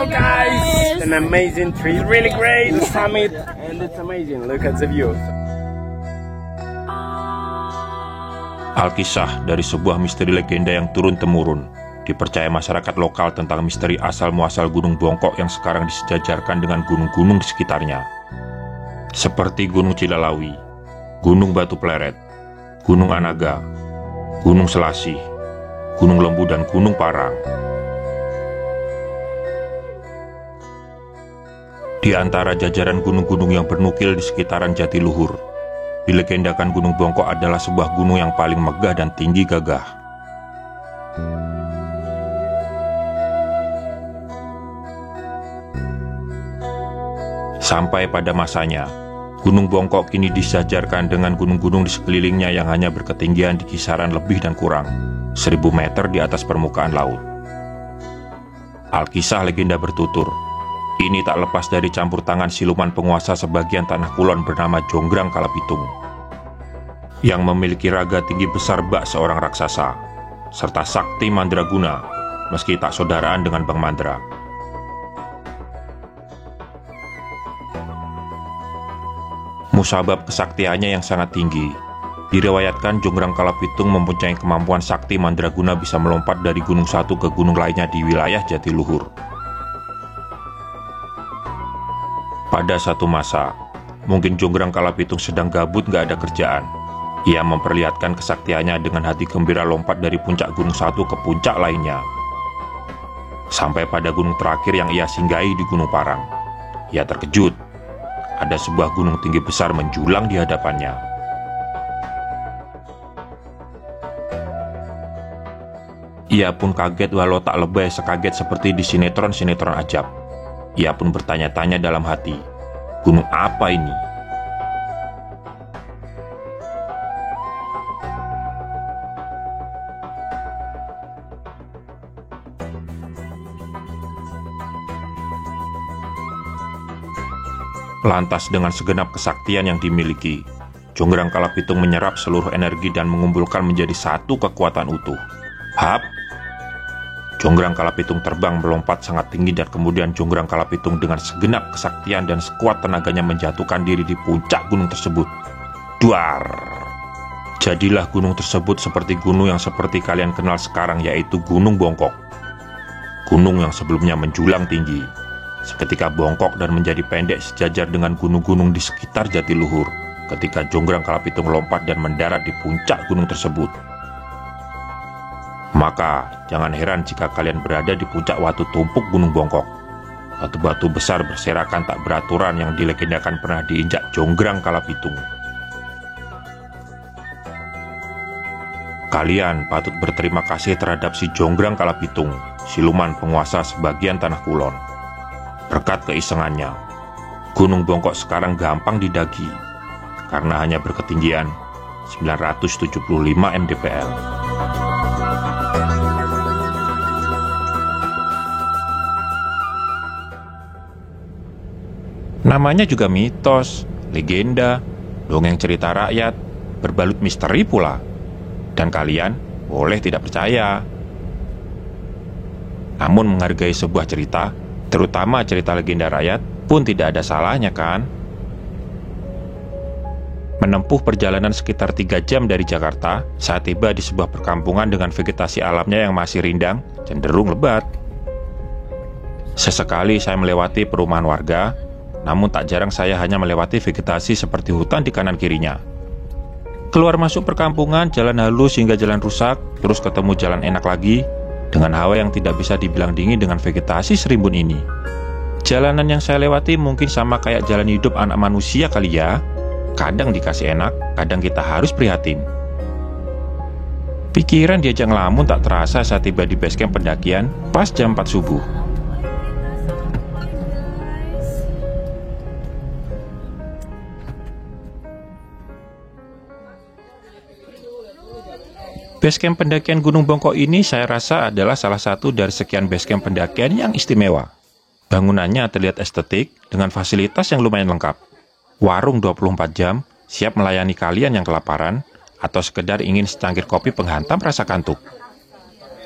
Wow guys, an amazing tree, really great, the summit, and it's amazing, look at the view. Alkisah dari sebuah misteri legenda yang turun-temurun. Dipercaya masyarakat lokal tentang misteri asal-muasal Gunung Bongkok yang sekarang disejajarkan dengan gunung-gunung di sekitarnya. Seperti Gunung Cilalawi, Gunung Batu Pleret, Gunung Anaga, Gunung Selasih, Gunung Lembu, dan Gunung Parang. Di antara jajaran gunung-gunung yang bernukil di sekitaran Jatiluhur, dilegendakan Gunung Bongkok adalah sebuah gunung yang paling megah dan tinggi gagah. Sampai pada masanya, Gunung Bongkok kini disejajarkan dengan gunung-gunung di sekelilingnya yang hanya berketinggian di kisaran lebih dan kurang 1000 meter di atas permukaan laut. Alkisah legenda bertutur, ini tak lepas dari campur tangan siluman penguasa sebagian tanah kulon bernama Jonggrang Kalapitung, yang memiliki raga tinggi besar bak seorang raksasa, serta sakti mandraguna, meski tak saudaraan dengan Bang Mandra. Musabab kesaktiannya yang sangat tinggi, diriwayatkan Jonggrang Kalapitung mempunyai kemampuan sakti mandraguna bisa melompat dari gunung satu ke gunung lainnya di wilayah Jatiluhur. Pada satu masa, mungkin Jonggrang Kalapitung sedang gabut gak ada kerjaan. Ia memperlihatkan kesaktiannya dengan hati gembira lompat dari puncak gunung satu ke puncak lainnya. Sampai pada gunung terakhir yang ia singgahi di Gunung Parang. Ia terkejut. Ada sebuah gunung tinggi besar menjulang di hadapannya. Ia pun kaget walau tak lebay sekaget seperti di sinetron-sinetron ajab. Ia pun bertanya-tanya dalam hati, gunung apa ini? Lantas dengan segenap kesaktian yang dimiliki, Jonggrang Kalapitung menyerap seluruh energi dan mengumpulkan menjadi satu kekuatan utuh. Hap! Jonggrang Kalapitung terbang melompat sangat tinggi dan kemudian Jonggrang Kalapitung dengan segenap kesaktian dan sekuat tenaganya menjatuhkan diri di puncak gunung tersebut. Duar! Jadilah gunung tersebut seperti gunung yang seperti kalian kenal sekarang, yaitu Gunung Bongkok. Gunung yang sebelumnya menjulang tinggi, seketika bongkok dan menjadi pendek sejajar dengan gunung-gunung di sekitar Jatiluhur ketika Jonggrang Kalapitung lompat dan mendarat di puncak gunung tersebut. Maka, jangan heran jika kalian berada di puncak Watu Tumpuk Gunung Bongkok. Batu-batu besar berserakan tak beraturan yang dilegendakan pernah diinjak Jonggrang Kalapitung. Kalian patut berterima kasih terhadap si Jonggrang Kalapitung, siluman penguasa sebagian tanah kulon. Berkat keisengannya, Gunung Bongkok sekarang gampang didaki, karena hanya berketinggian 975 mdpl. Namanya juga mitos, legenda, dongeng cerita rakyat, berbalut misteri pula. Dan kalian boleh tidak percaya. Namun menghargai sebuah cerita, terutama cerita legenda rakyat, pun tidak ada salahnya kan? Menempuh perjalanan sekitar 3 jam dari Jakarta, saat tiba di sebuah perkampungan dengan vegetasi alamnya yang masih rindang, cenderung lebat. Sesekali saya melewati perumahan warga, namun tak jarang saya hanya melewati vegetasi seperti hutan di kanan kirinya. Keluar masuk perkampungan, jalan halus hingga jalan rusak, terus ketemu jalan enak lagi, dengan hawa yang tidak bisa dibilang dingin dengan vegetasi serimbun ini. Jalanan yang saya lewati mungkin sama kayak jalan hidup anak manusia kali ya. Kadang dikasih enak, kadang kita harus prihatin. Pikiran diajak ngelamun tak terasa saat tiba di basecamp pendakian pas jam 4 subuh. Basecamp pendakian Gunung Bongkok ini saya rasa adalah salah satu dari sekian basecamp pendakian yang istimewa. Bangunannya terlihat estetik dengan fasilitas yang lumayan lengkap. Warung 24 jam, siap melayani kalian yang kelaparan atau sekedar ingin secangkir kopi penghantam rasa kantuk.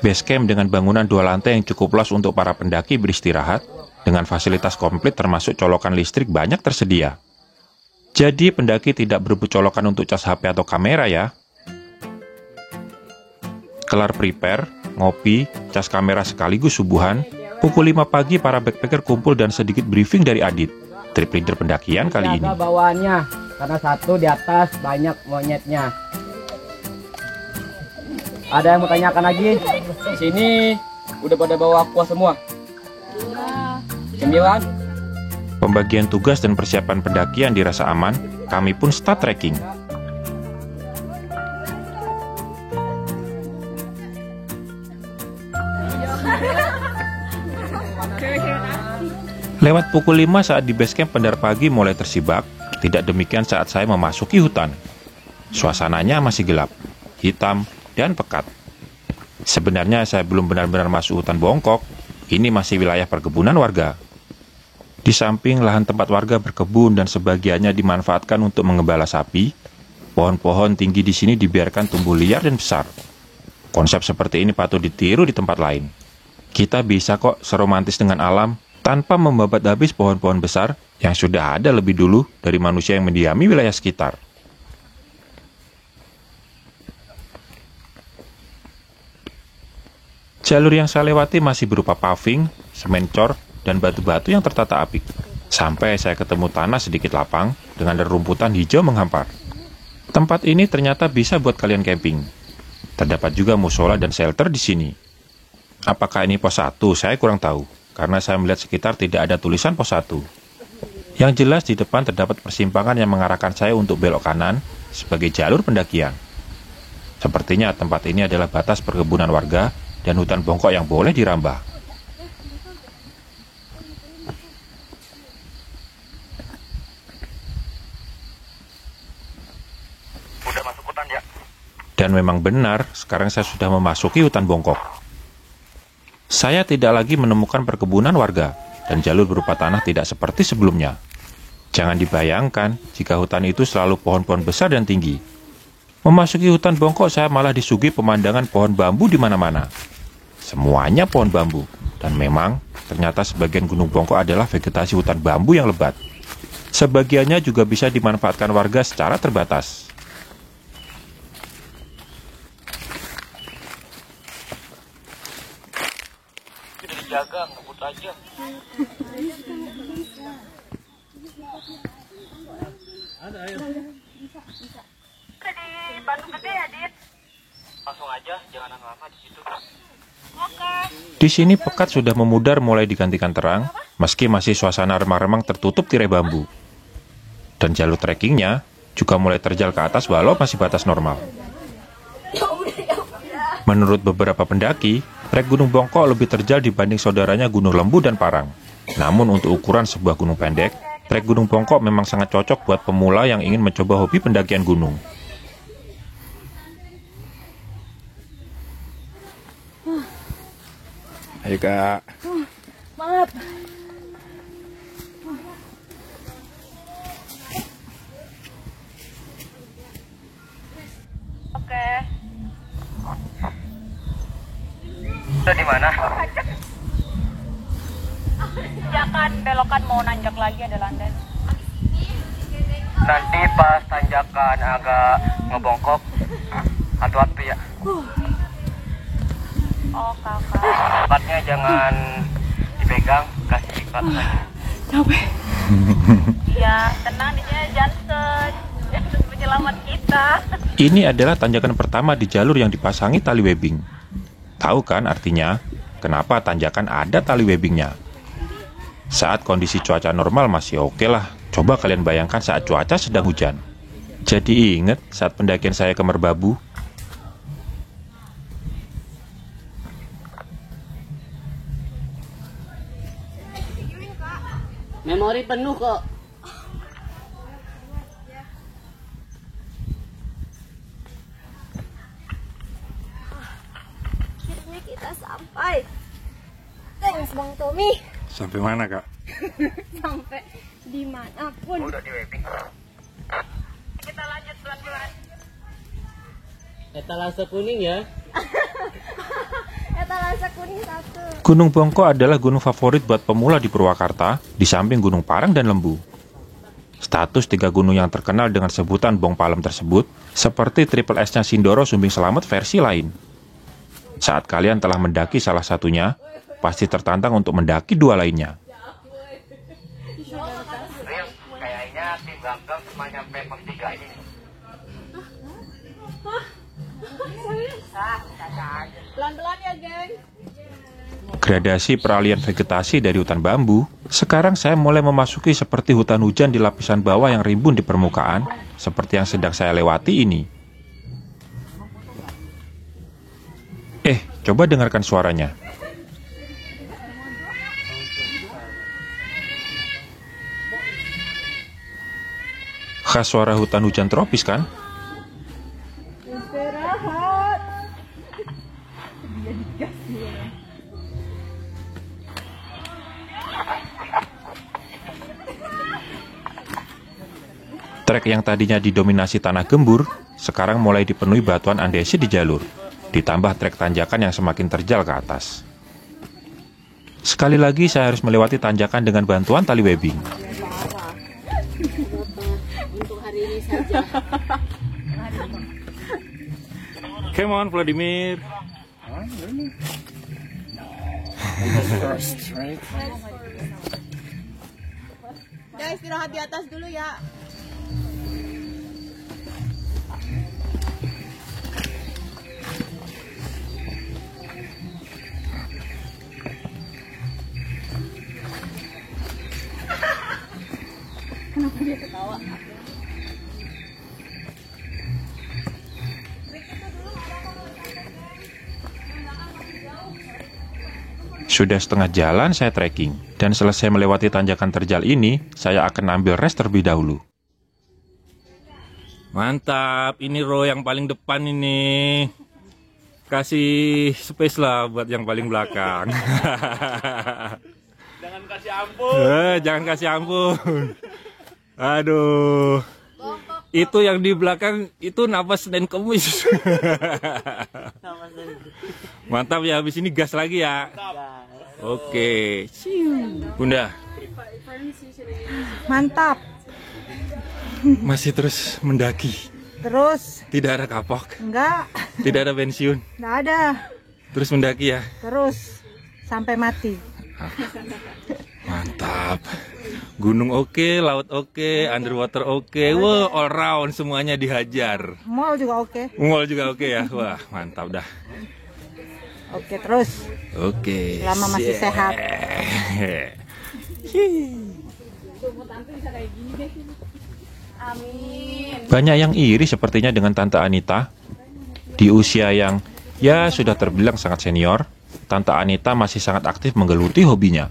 Base camp dengan bangunan 2 lantai yang cukup luas untuk para pendaki beristirahat, dengan fasilitas komplit termasuk colokan listrik banyak tersedia. Jadi pendaki tidak berebut colokan untuk cas HP atau kamera ya. Kelar prepare, ngopi, cas kamera sekaligus subuhan, pukul 5 pagi para backpacker kumpul dan sedikit briefing dari Adit, trip leader pendakian kali ini. Bawaannya, karena satu di atas banyak monyetnya. Ada yang mau tanyakan lagi? Di sini udah pada bawa aqua semua? 9. Pembagian tugas dan persiapan pendakian dirasa aman, kami pun start trekking. Lewat pukul 5 saat di base camp Pendar pagi mulai tersibak, tidak demikian saat saya memasuki hutan. Suasananya masih gelap, hitam, dan pekat. Sebenarnya saya belum benar-benar masuk hutan bongkok, ini masih wilayah perkebunan warga. Di samping lahan tempat warga berkebun dan sebagiannya dimanfaatkan untuk mengembala sapi, pohon-pohon tinggi di sini dibiarkan tumbuh liar dan besar. Konsep seperti ini patut ditiru di tempat lain. Kita bisa kok seromantis dengan alam tanpa membabat habis pohon-pohon besar yang sudah ada lebih dulu dari manusia yang mendiami wilayah sekitar. Jalur yang saya lewati masih berupa paving, semen cor, dan batu-batu yang tertata apik. Sampai saya ketemu tanah sedikit lapang dengan rerumputan hijau menghampar. Tempat ini ternyata bisa buat kalian camping. Terdapat juga musola dan shelter di sini. Apakah ini pos 1? Saya kurang tahu, karena saya melihat sekitar tidak ada tulisan pos 1. Yang jelas di depan terdapat persimpangan yang mengarahkan saya untuk belok kanan sebagai jalur pendakian. Sepertinya tempat ini adalah batas perkebunan warga dan hutan bongkok yang boleh dirambah. Udah masuk hutan ya? Dan memang benar, sekarang saya sudah memasuki hutan bongkok. Saya tidak lagi menemukan perkebunan warga, dan jalur berupa tanah tidak seperti sebelumnya. Jangan dibayangkan jika hutan itu selalu pohon-pohon besar dan tinggi. Memasuki hutan bongkok, saya malah disuguhi pemandangan pohon bambu di mana-mana. Semuanya pohon bambu, dan memang ternyata sebagian gunung bongkok adalah vegetasi hutan bambu yang lebat. Sebagiannya juga bisa dimanfaatkan warga secara terbatas. Jaga, ngebut aja. Ada ayo. Di Bandung Gede ya, Dit? Langsung aja, jangan lama-lama di situ. Oke. Di sini pekat sudah memudar mulai digantikan terang, meski masih suasana remang-remang tertutup tirai bambu. Dan jalur trekkingnya juga mulai terjal ke atas walau masih batas normal. Menurut beberapa pendaki, trek Gunung Bongkok lebih terjal dibanding saudaranya Gunung Lembu dan Parang. Namun untuk ukuran sebuah gunung pendek, trek Gunung Bongkok memang sangat cocok buat pemula yang ingin mencoba hobi pendakian gunung. Ayo Kak. Maaf. Oke. Udah di mana? Tanjakan, belokan mau nanjak lagi ada landai. Nanti pas tanjakan agak ngebongkok, hati-hati ya. Oh, kakak. Tempatnya jangan dipegang, kasih ikat saja. Capek. Iya, tenang dia Johnson. Johnson penyelamat kita. Ini adalah tanjakan pertama di jalur yang dipasangi tali webbing. Tahu kan artinya kenapa tanjakan ada tali webbingnya? Saat kondisi cuaca normal masih oke lah. Coba kalian bayangkan saat cuaca sedang hujan. Jadi ingat saat pendakian saya ke Merbabu. Memori penuh kok. Akhirnya kita sampai. Thanks Bang Tommy. Sampai mana Kak? Sampai dimanapun. Udah di webbing. Kita lanjut pelan-pelan. Etalase kuning ya. Eta rasa kuning satu. Gunung Bongko adalah gunung favorit buat pemula di Purwakarta, di samping Gunung Parang dan Lembu. Status 3 gunung yang terkenal dengan sebutan Bong Palem tersebut, seperti Triple S-nya Sindoro Sumbing Selamet versi lain. Saat kalian telah mendaki salah satunya, pasti tertantang untuk mendaki 2 lainnya. Kayaknya tim Ganggang cuma nyampe pos 3 ini nih. Pelan-pelan ya, geng. Gradasi peralihan vegetasi dari hutan bambu, sekarang saya mulai memasuki seperti hutan hujan di lapisan bawah yang rimbun di permukaan, seperti yang sedang saya lewati ini. Coba dengarkan suaranya. Khas suara hutan hujan tropis kan? Istirahat. Trek yang tadinya didominasi tanah gembur, sekarang mulai dipenuhi batuan andesit di jalur, ditambah trek tanjakan yang semakin terjal ke atas. Sekali lagi saya harus melewati tanjakan dengan bantuan tali webbing. Untuk hari ini saja. Come on, Vladimir. Guys, istirahat di atas dulu ya. Kenapa dia ketawa? Sudah setengah jalan saya trekking, dan selesai melewati tanjakan terjal ini, saya akan ambil rest terlebih dahulu. Mantap, ini row yang paling depan ini. Kasih space lah buat yang paling belakang. Jangan kasih ampun. Jangan kasih ampun. Aduh. Itu yang di belakang itu napas Senin Kemis. Mantap ya, habis ini gas lagi ya. Oke. Bunda. Mantap. Masih terus mendaki. Terus. Tidak ada kapok. Enggak. Tidak ada pensiun. Enggak ada. Terus mendaki ya. Terus sampai mati. Mantap. Gunung oke, laut oke, underwater oke. Wah, all round semuanya dihajar. Mall juga oke. Mall juga oke ya. Wah, mantap dah. Oke, terus. Oke. Selama masih sehat. Amin. Banyak yang iri sepertinya dengan Tante Anita. Di usia yang ya sudah terbilang sangat senior, Tante Anita masih sangat aktif menggeluti hobinya.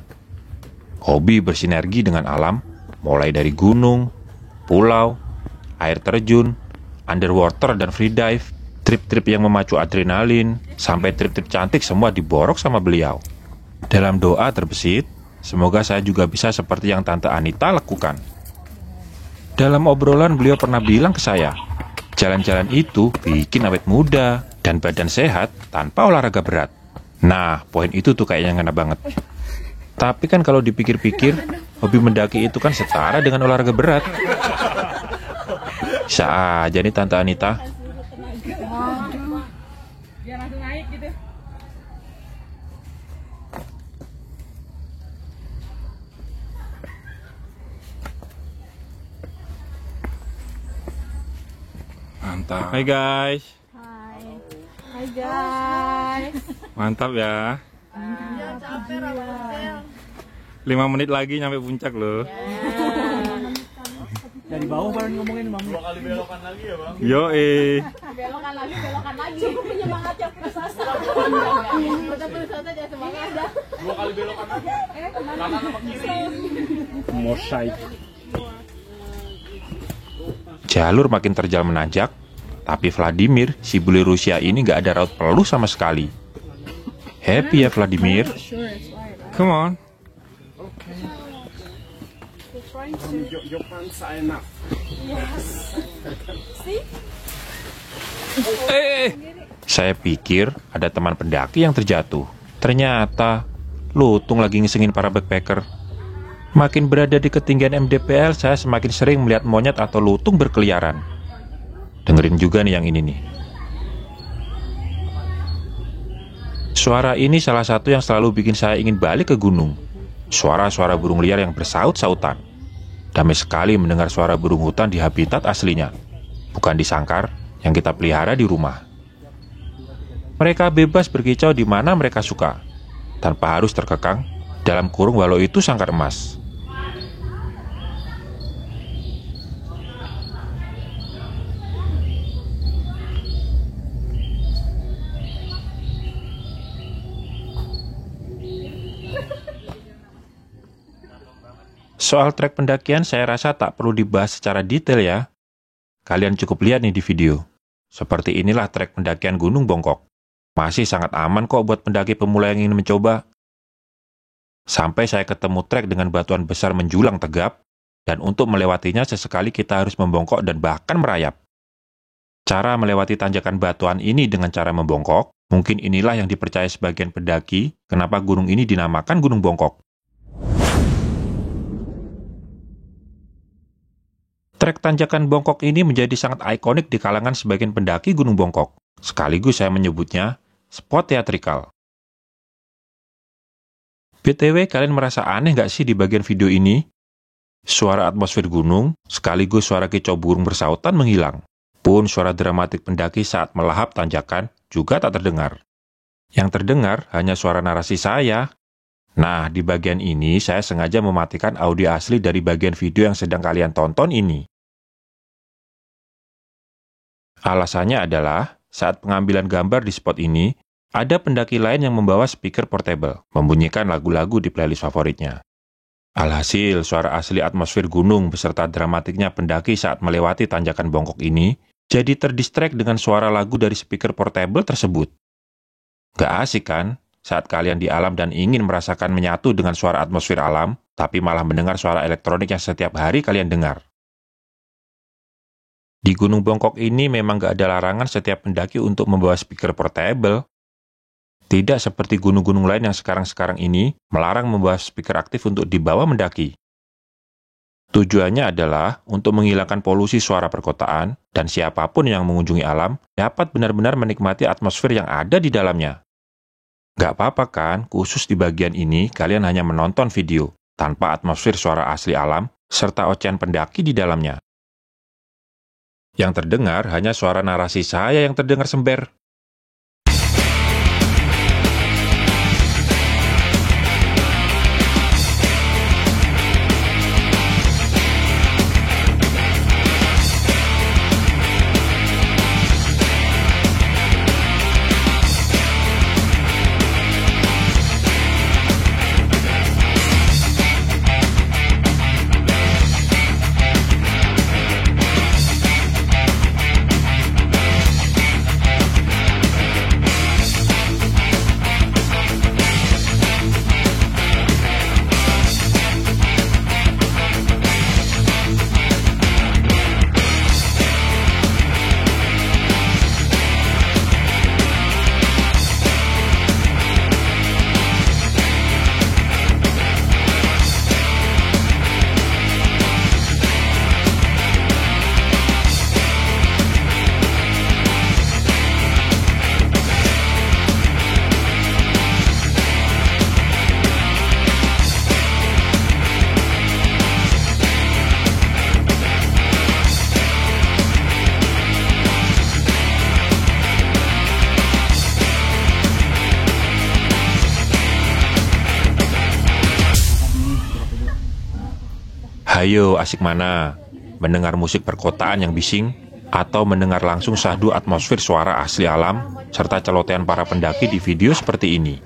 Hobi bersinergi dengan alam, mulai dari gunung, pulau, air terjun, underwater dan free dive, trip-trip yang memacu adrenalin, sampai trip-trip cantik semua diborok sama beliau. Dalam doa terbesit, semoga saya juga bisa seperti yang Tante Anita lakukan. Dalam obrolan beliau pernah bilang ke saya, jalan-jalan itu bikin awet muda dan badan sehat tanpa olahraga berat. Nah, poin itu tuh kayaknya ngena banget. Tapi kan kalau dipikir-pikir, hobi mendaki itu kan setara dengan olahraga berat. Bisa aja nih Tante Anita. Biar langsung naik gitu. Mantap. Hai guys. Hai guys. Mantap ya. 5 menit lagi nyampe puncak loh. Dari bawah baru ngomongin Mami. 2 kali belokan lagi ya bang. Belokan lagi. Cukup penyemangat yang putus asa. Udah putus asa jangan semangat dah. 2 kali belokan lagi. Kanan sama kiri. Mosaik. Jalur makin terjal menanjak, tapi Vladimir, si bule Rusia ini gak ada raut peluh sama sekali. Happy ya Vladimir? Come on. Your pants are enough. Saya pikir ada teman pendaki yang terjatuh. Ternyata lutung lagi ngisengin para backpacker. Makin berada di ketinggian MDPL, saya semakin sering melihat monyet atau lutung berkeliaran. Dengerin juga nih yang ini nih. Suara ini salah satu yang selalu bikin saya ingin balik ke gunung. Suara-suara burung liar yang bersaut-sautan. Damai sekali mendengar suara burung hutan di habitat aslinya, bukan di sangkar yang kita pelihara di rumah. Mereka bebas berkicau di mana mereka suka, tanpa harus terkekang dalam kurung walau itu sangkar emas. Soal trek pendakian saya rasa tak perlu dibahas secara detail ya. Kalian cukup lihat nih di video. Seperti inilah trek pendakian Gunung Bongkok. Masih sangat aman kok buat pendaki pemula yang ingin mencoba. Sampai saya ketemu trek dengan batuan besar menjulang tegap, dan untuk melewatinya sesekali kita harus membongkok dan bahkan merayap. Cara melewati tanjakan batuan ini dengan cara membongkok, mungkin inilah yang dipercaya sebagian pendaki, kenapa gunung ini dinamakan Gunung Bongkok. Trek tanjakan bongkok ini menjadi sangat ikonik di kalangan sebagian pendaki Gunung Bongkok. Sekaligus saya menyebutnya spot teatrikal. BTW, kalian merasa aneh nggak sih di bagian video ini? Suara atmosfer gunung, sekaligus suara kicau burung bersautan menghilang. Pun suara dramatik pendaki saat melahap tanjakan juga tak terdengar. Yang terdengar hanya suara narasi saya. Nah, di bagian ini saya sengaja mematikan audio asli dari bagian video yang sedang kalian tonton ini. Alasannya adalah, saat pengambilan gambar di spot ini, ada pendaki lain yang membawa speaker portable, membunyikan lagu-lagu di playlist favoritnya. Alhasil, suara asli atmosfer gunung beserta dramatiknya pendaki saat melewati tanjakan bongkok ini, jadi terdistract dengan suara lagu dari speaker portable tersebut. Gak asik kan? Saat kalian di alam dan ingin merasakan menyatu dengan suara atmosfer alam, tapi malah mendengar suara elektronik yang setiap hari kalian dengar. Di Gunung Bongkok ini memang gak ada larangan setiap pendaki untuk membawa speaker portable. Tidak seperti gunung-gunung lain yang sekarang-sekarang ini melarang membawa speaker aktif untuk dibawa mendaki. Tujuannya adalah untuk menghilangkan polusi suara perkotaan dan siapapun yang mengunjungi alam dapat benar-benar menikmati atmosfer yang ada di dalamnya. Gak apa-apa kan, khusus di bagian ini kalian hanya menonton video tanpa atmosfer suara asli alam serta ocehan pendaki di dalamnya. Yang terdengar hanya suara narasi saya yang terdengar sember. Hayo, asik mana? Mendengar musik perkotaan yang bising, atau mendengar langsung syahdu atmosfer suara asli alam, serta celotehan para pendaki di video seperti ini.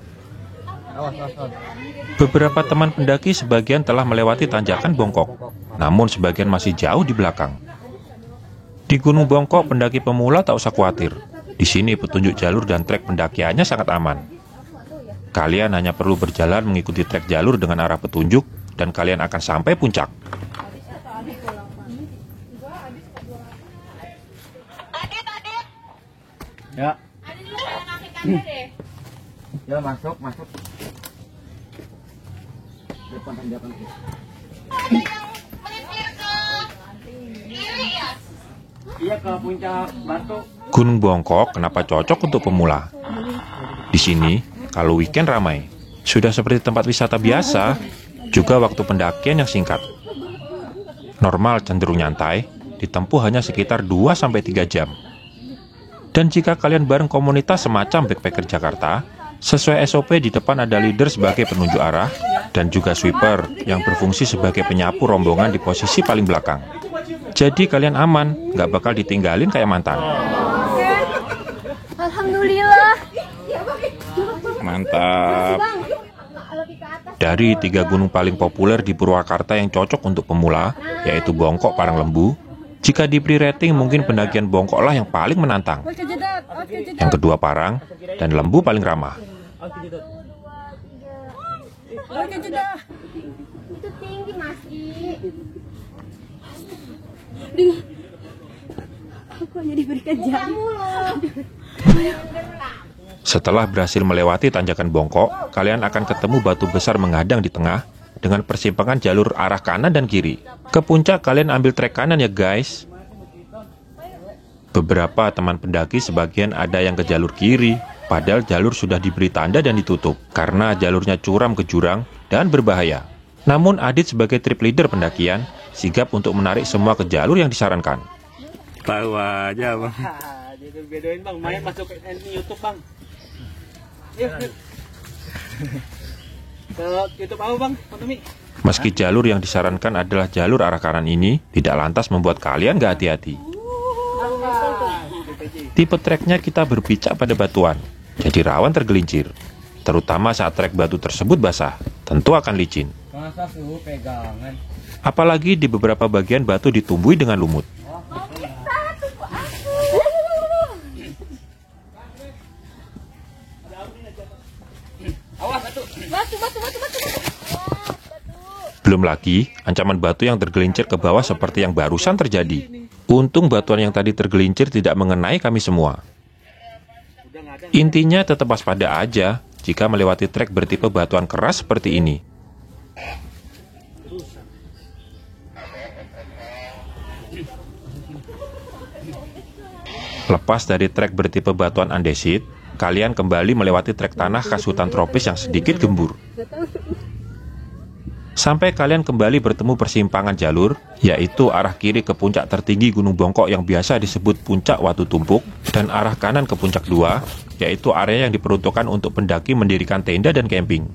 Beberapa teman pendaki sebagian telah melewati tanjakan bongkok, namun sebagian masih jauh di belakang. Di Gunung Bongkok, pendaki pemula tak usah khawatir. Di sini petunjuk jalur dan trek pendakiannya sangat aman. Kalian hanya perlu berjalan mengikuti trek jalur dengan arah petunjuk, dan kalian akan sampai puncak. Ya. Ya masuk. Depan tanjakan. Iya ke puncak batu. Gunung Bongkok kenapa cocok untuk pemula? Di sini, kalau weekend ramai. Sudah seperti tempat wisata biasa, juga waktu pendakian yang singkat. Normal cenderung nyantai, ditempuh hanya sekitar 2-3 jam. Dan jika kalian bareng komunitas semacam backpacker Jakarta, sesuai SOP di depan ada leader sebagai penunjuk arah, dan juga sweeper yang berfungsi sebagai penyapu rombongan di posisi paling belakang. Jadi kalian aman, nggak bakal ditinggalin kayak mantan. Alhamdulillah. Mantap. Dari 3 gunung paling populer di Purwakarta yang cocok untuk pemula, yaitu Bongkok, Paranglembu, jika diberi rating mungkin pendakian Bongkok lah yang paling menantang. Yang kedua Parang, dan Lembu paling ramah. Itu tinggi masih. Aku hanya diberikan jam. Setelah berhasil melewati tanjakan Bongkok, kalian akan ketemu batu besar menghadang di tengah dengan persimpangan jalur arah kanan dan kiri. Ke puncak kalian ambil trek kanan ya guys. Beberapa teman pendaki sebagian ada yang ke jalur kiri, padahal jalur sudah diberi tanda dan ditutup karena jalurnya curam ke jurang dan berbahaya. Namun Adit sebagai trip leader pendakian sigap untuk menarik semua ke jalur yang disarankan. Tahu aja bang. Bedain bang, main masuk ke YouTube bang. Yuk. Ke YouTube apa bang, Tommy? Meski jalur yang disarankan adalah jalur arah kanan ini, tidak lantas membuat kalian gak hati-hati. Tipe treknya kita berpijak pada batuan, jadi rawan tergelincir. Terutama saat trek batu tersebut basah, tentu akan licin. Masa suhu pegangan. Apalagi di beberapa bagian batu ditumbuhi dengan lumut. Batu. Belum lagi ancaman batu yang tergelincir ke bawah seperti yang barusan terjadi. Untung batuan yang tadi tergelincir tidak mengenai kami semua. Intinya tetap waspada aja jika melewati trek bertipe batuan keras seperti ini. Lepas dari trek bertipe batuan andesit, kalian kembali melewati trek tanah khas hutan tropis yang sedikit gembur. Sampai kalian kembali bertemu persimpangan jalur, yaitu arah kiri ke puncak tertinggi Gunung Bongkok yang biasa disebut Puncak Watu Tumpuk, dan arah kanan ke puncak 2, yaitu area yang diperuntukkan untuk pendaki mendirikan tenda dan camping.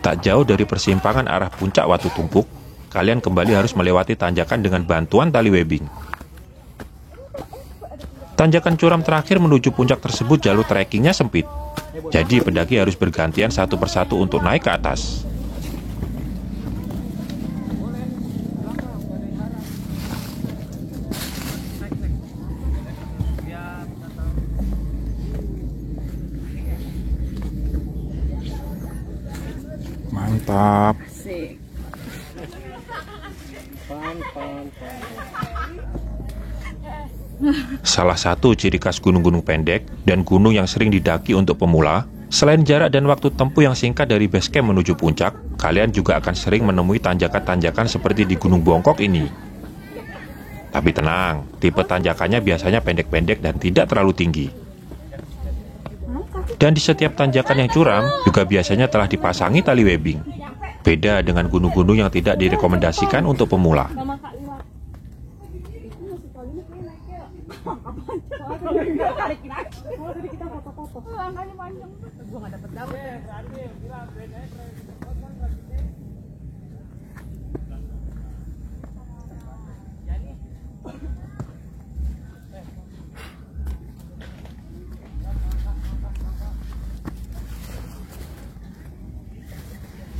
Tak jauh dari persimpangan arah puncak Watu Tumpuk, kalian kembali harus melewati tanjakan dengan bantuan tali webbing. Tanjakan curam terakhir menuju puncak tersebut jalur trekkingnya sempit, jadi pendaki harus bergantian satu persatu untuk naik ke atas. Mantap. Salah satu ciri khas gunung-gunung pendek dan gunung yang sering didaki untuk pemula, selain jarak dan waktu tempuh yang singkat dari base camp menuju puncak, kalian juga akan sering menemui tanjakan-tanjakan seperti di Gunung Bongkok ini. Tapi tenang, tipe tanjakannya biasanya pendek-pendek dan tidak terlalu tinggi. Dan di setiap tanjakan yang curam juga biasanya telah dipasangi tali webbing. Beda dengan gunung-gunung yang tidak direkomendasikan untuk pemula.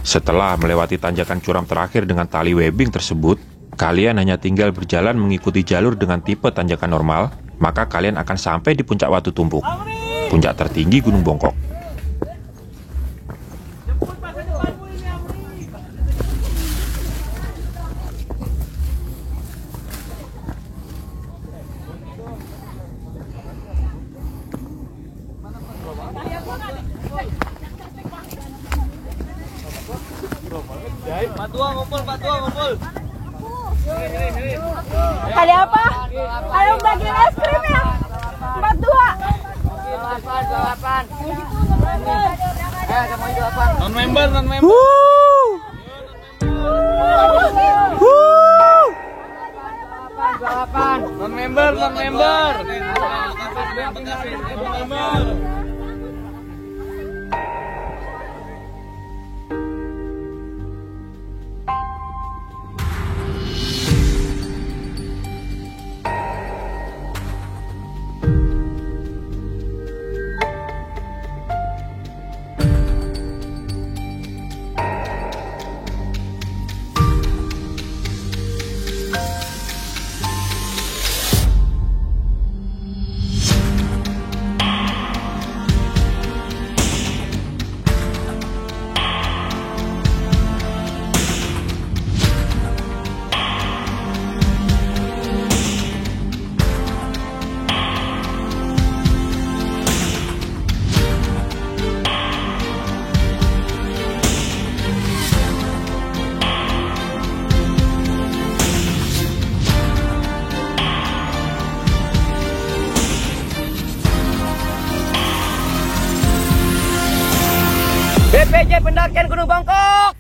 Setelah melewati tanjakan curam terakhir dengan tali webbing tersebut, kalian hanya tinggal berjalan mengikuti jalur dengan tipe tanjakan normal, maka kalian akan sampai di puncak Watu Tumpuk, puncak tertinggi Gunung Bongkok. Ada apa? Ada bagi es krim ya? 42. Non-member. BPJ pendakian Gunung Bongkok.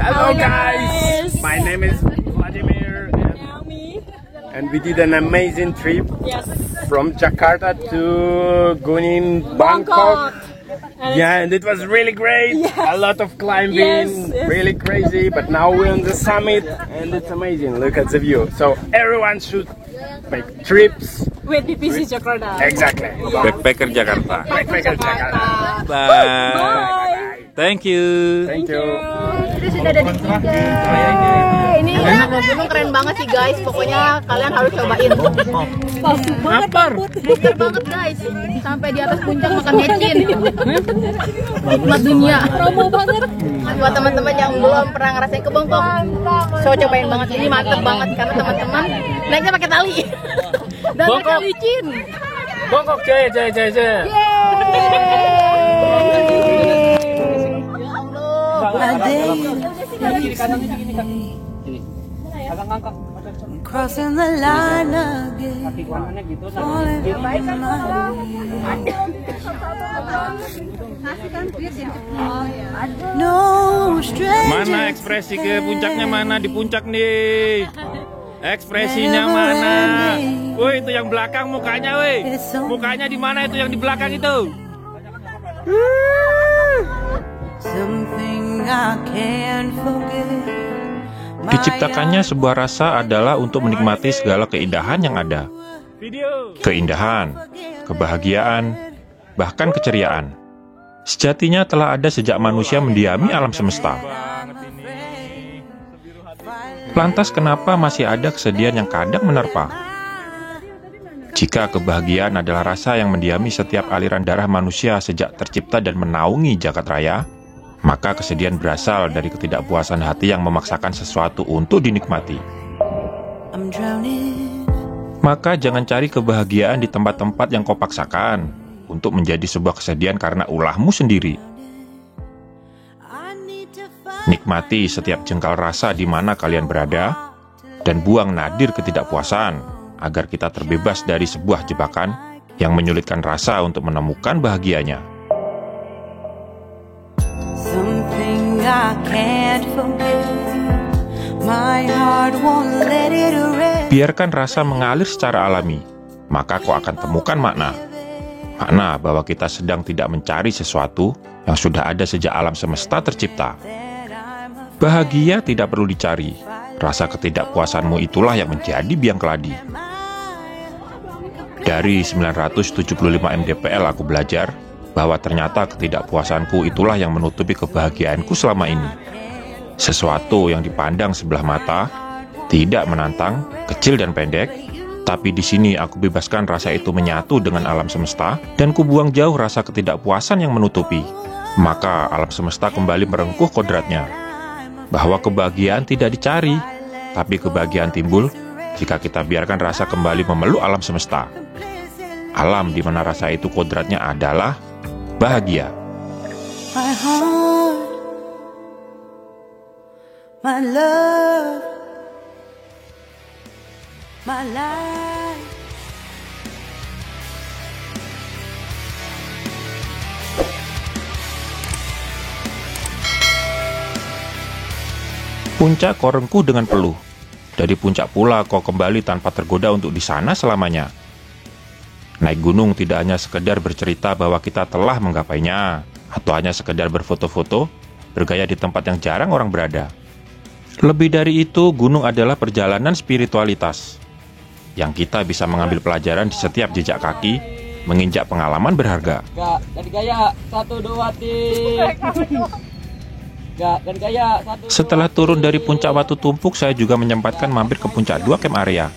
Hello guys, my name is Vladimir and we did an amazing trip from Jakarta to Gunung Bangkok. Yeah, and it was really great. A lot of climbing, really crazy. But now we're on the summit and it's amazing. Look at the view. So everyone should make trips With BPC Jakarta. Exactly. Backpacker Jakarta. Backpacker Jakarta. Bye. Thank you. Thank you. Itu sudah ada di ini gunung keren banget sih guys. Pokoknya kalian harus cobain. Lapar banget guys. Sampai di atas puncak makan mecin. Nikmat dunia. Promo banget. Buat teman-teman yang belum pernah ngerasain ke Bongkok, so cobain banget. Ini mantep banget karena teman-teman naiknya pakai tali. Dan pakai licin. Bongkok, jaya. Crossing the line again. Mana ekspresi ke puncaknya mana? Di puncak nih. Ekspresinya mana? Woi, itu yang belakang mukanya, woi. Mukanya di mana itu yang di belakang itu? Something I can't forget. Diciptakannya sebuah rasa adalah untuk menikmati segala keindahan yang ada. Keindahan, kebahagiaan, bahkan keceriaan. Sejatinya telah ada sejak manusia mendiami alam semesta. Lantas kenapa masih ada kesedihan yang kadang menerpa? Jika kebahagiaan adalah rasa yang mendiami setiap aliran darah manusia sejak tercipta dan menaungi jagat raya, maka kesedihan berasal dari ketidakpuasan hati yang memaksakan sesuatu untuk dinikmati. Maka jangan cari kebahagiaan di tempat-tempat yang kau paksakan untuk menjadi sebuah kesedihan karena ulahmu sendiri. Nikmati setiap jengkal rasa di mana kalian berada, dan buang nadir ketidakpuasan agar kita terbebas dari sebuah jebakan yang menyulitkan rasa untuk menemukan bahagianya. Biarkan rasa mengalir secara alami, maka kau akan temukan makna. Makna bahwa kita sedang tidak mencari sesuatu yang sudah ada sejak alam semesta tercipta. Bahagia tidak perlu dicari. Rasa ketidakpuasanmu itulah yang menjadi biang keladi. Dari 975 mdpl aku belajar bahwa ternyata ketidakpuasanku itulah yang menutupi kebahagiaanku selama ini. Sesuatu yang dipandang sebelah mata, tidak menantang, kecil dan pendek, tapi di sini aku bebaskan rasa itu menyatu dengan alam semesta dan kubuang jauh rasa ketidakpuasan yang menutupi. Maka alam semesta kembali merengkuh kodratnya. Bahwa kebahagiaan tidak dicari, tapi kebahagiaan timbul jika kita biarkan rasa kembali memeluk alam semesta. Alam di mana rasa itu kodratnya adalah bahagia. My heart, my love, my life. Puncak kau rengkuh dengan peluh. Dari puncak pula kau kembali tanpa tergoda untuk di sana selamanya. Naik gunung tidak hanya sekedar bercerita bahwa kita telah menggapainya, atau hanya sekedar berfoto-foto, bergaya di tempat yang jarang orang berada. Lebih dari itu, gunung adalah perjalanan spiritualitas, yang kita bisa mengambil pelajaran di setiap jejak kaki, menginjak pengalaman berharga. Dari gaya 1, 2, tik. Setelah turun dari puncak Watu Tumpuk, saya juga menyempatkan mampir ke puncak 2 Camp Area.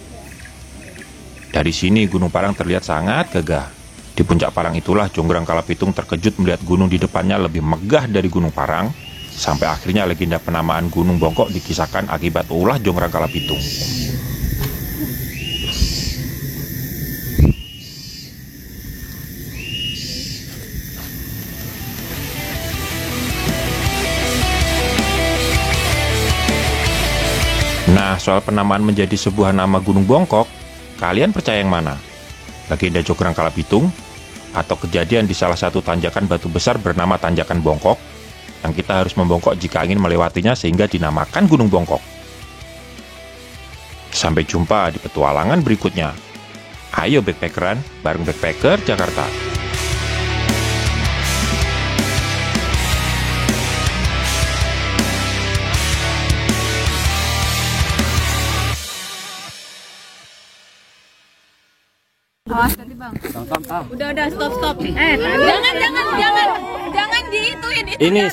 Dari sini Gunung Parang terlihat sangat gagah. Di puncak Parang itulah Jonggrang Kalapitung terkejut melihat gunung di depannya lebih megah dari Gunung Parang, sampai akhirnya legenda penamaan Gunung Bongkok dikisahkan akibat ulah Jonggrang Kalapitung. Nah, soal penamaan menjadi sebuah nama Gunung Bongkok, kalian percaya yang mana? Legenda Jonggrang Kalapitung atau kejadian di salah satu tanjakan batu besar bernama Tanjakan Bongkok yang kita harus membongkok jika ingin melewatinya sehingga dinamakan Gunung Bongkok? Sampai jumpa di petualangan berikutnya. Ayo backpackeran bareng Backpacker Jakarta. Awas nanti bang. Udah stop. Jangan di ituin. Ini